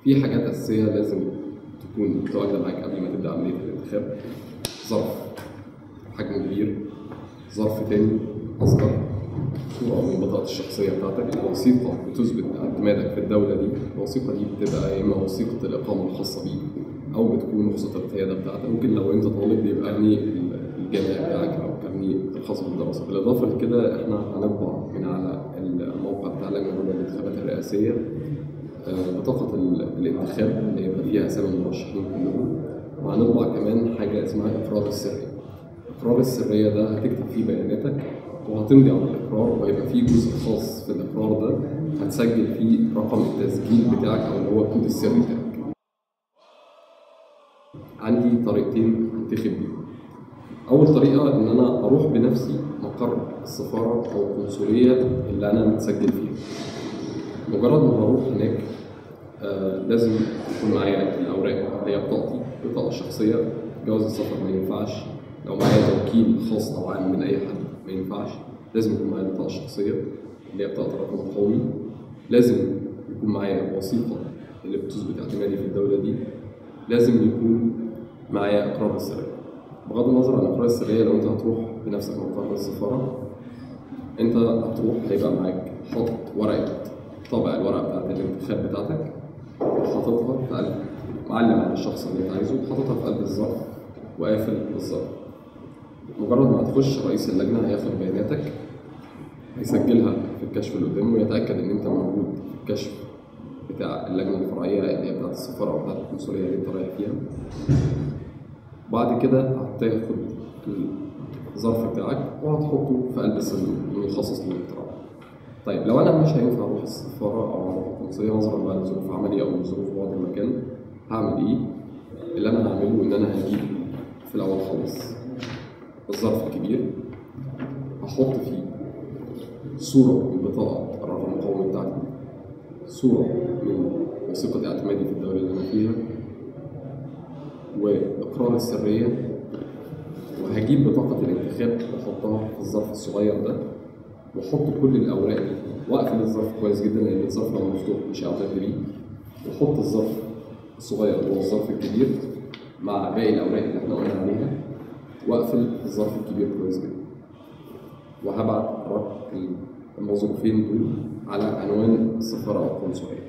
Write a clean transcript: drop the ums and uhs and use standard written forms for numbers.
في حاجات أساسية لازم تكون متواجدة معاك قبل ما تبدأ عملية الانتخاب. ظرف حجم كبير، ظرف تاني أصغر، صورة من البطاقة الشخصية بتاعتك، وثيقة بتثبت اعتمادك في الدولة دي. الوثيقة دي بتبقى يا إما وثيقة الإقامة الخاصة بيك أو بتكون رخصة القيادة بتاعتك. ممكن لو أنت طالب بيبقى كارنيه الجامعي بتاعك أو كارنيه الخاص بالدراسة. بالإضافة لكده إحنا هنطبع من على الموقع بتاع اللجنة العليا للانتخابات الرئاسية بطاقة الانتخاب اللي يبقى فيها أسامي المرشحين كلهم، وهنطبع كمان حاجة اسمها إقرار السرية. الإقرار السرية ده هتكتب فيه بياناتك وهتمضي على الإقرار، وهيبقى فيه جزء خاص في الإقرار ده هتسجل فيه رقم التسجيل بتاعك أو اللي هو الكود السري بتاعك. عندي طريقتين هنتخب بيهم. أول طريقة إن أنا أروح بنفسي مقر السفارة أو القنصلية اللي أنا متسجل فيها. مجرد ما هروح هناك لازم يكون معايا الأوراق اللي هي بطاقتي، بطاقة شخصية. جواز السفر ما ينفعش، لو معايا توكيل خاص أو عام من أي حد ما ينفعش. لازم يكون معايا البطاقة الشخصية اللي هي بطاقة الرقم القومي. لازم يكون معايا وثيقة اللي بتثبت اعتمادي في الدولة دي. لازم يكون معايا إقرار السرية. بغض النظر عن إقرار السرية، لو أنت هتروح بنفسك مقر السفارة أنت هتروح هيبقى معاك حاطط ورقة، طابع الورقة بتاعت الانتخاب بتاعتك، حاططها في قلب، معلم على الشخص اللي أنت عايزه، حاططها في قلب الظرف وقافل الظرف. مجرد ما هتخش رئيس اللجنة هياخد بياناتك، هيسجلها في الكشف اللي قدامه ويتأكد إن أنت موجود في الكشف بتاع اللجنة الفرعية اللي هي بتاعت السفارة أو بتاعت القنصلية اللي أنت رايح فيها. بعد كده هتاخد الظرف بتاعك وهتحطه في قلب الصندوق المخصص للاقتراع. طيب لو أنا مش هينفع أروح السفارة أو أروح القنصلية نظرا بقى لظروف عملي أو لظروف بعد المكان، هعمل إيه؟ اللي أنا هعمله إن أنا هجيب في الأول خالص الظرف الكبير، هحط فيه صورة من بطاقة الرقم القومي بتاعتي، صورة من وثيقة اعتمادي في الدولة اللي أنا فيها، وإقرار السرية، وهجيب بطاقة الانتخاب وأحطها في الظرف الصغير ده، وأحط كل الأوراق دي وأقفل الظرف كويس جدا لأن الظرف لو مفتوح مش هيعطيك بيه، وأحط الظرف الصغير والظرف الكبير مع باقي الأوراق اللي احنا قلنا عليها، وأقفل الظرف الكبير كويس جدا، وهبعت المظروفين دول على عنوان السفارة أو القنصلية.